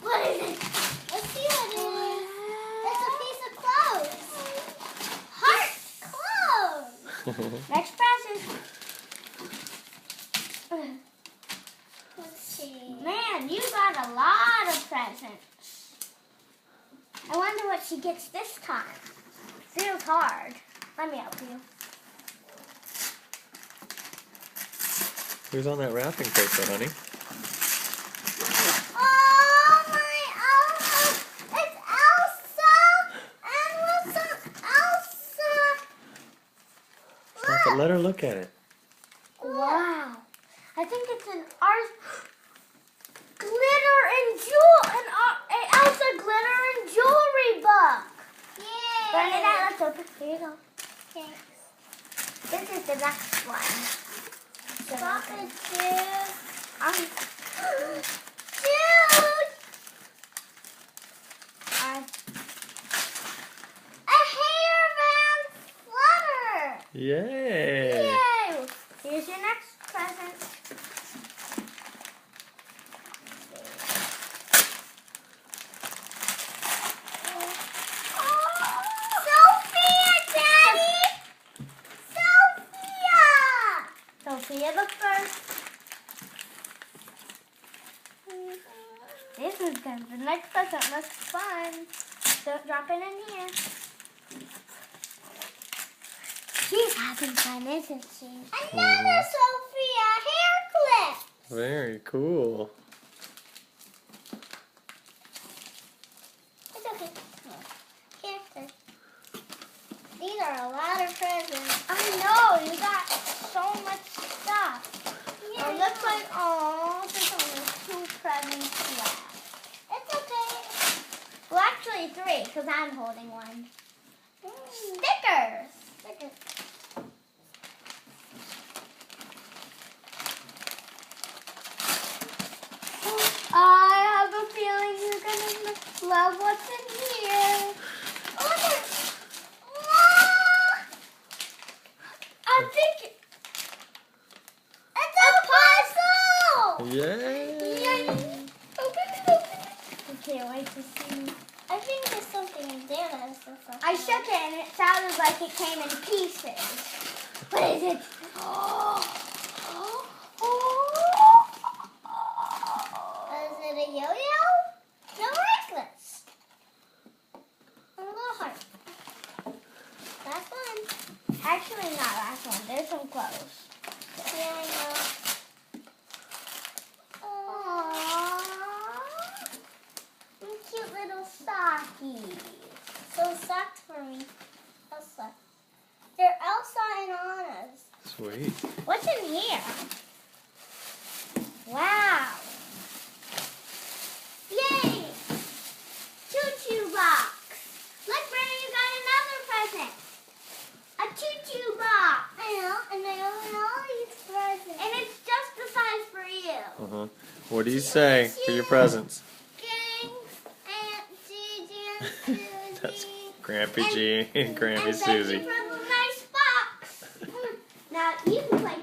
What is it? Let's see what it is. It's a piece of clothes. Heart clothes. Next present. Let's see. Man, you got a lot of presents. I wonder what she gets this time. Feels hard. Let me help you. Who's on that wrapping paper, honey? Oh, my Elsa! It's Elsa and Wilson. Elsa! Stop it. Let her look at it. Wow. I think it's an glitter and jewel, an Elsa glitter and jewelry book. Yay! Burn it out. Let's open. Here you go. Thanks. This is the next one. Chocolate juice. Juice! A hairband flutter. Yay! Yay! Here's your next present. Sophia, Daddy! Sophia, look first. This is good. The next present looks fun. Don't drop it in here. She's having fun, isn't she? Another Sophia hair clip. Very cool. It's okay. Here, sir. These are a lot of presents. I know, you got so much stuff. Yeah, it looks like, there's only 2 presents left. It's okay. Well, actually 3, because I'm holding one. Stickers. I have a feeling you're going to love what's in here. Oh, I think it's a puzzle! Yay! Open it. I can't wait to see. I think there's something in there that is so fun. I shook it and it sounded like it came in pieces. What is it? Is it a yo-yo? No bracelets. A little heart. Last one. Actually, not last one. There's some clothes. Yeah, I know. Aww. Cute little sockies. So socks for me. Elsa. They're Elsa and Anna's. Sweet. What's in here? Wow. Yay! Choo-choo box. Look, Brenda, you got another present. A choo-choo box. I know, and I own all these presents. And it's just the size for you. What do you say for your presents? Thanks, Aunt Gigi and Susie. That's Grampy G and Grampy and Susie. thank you for the nice box. Now you can play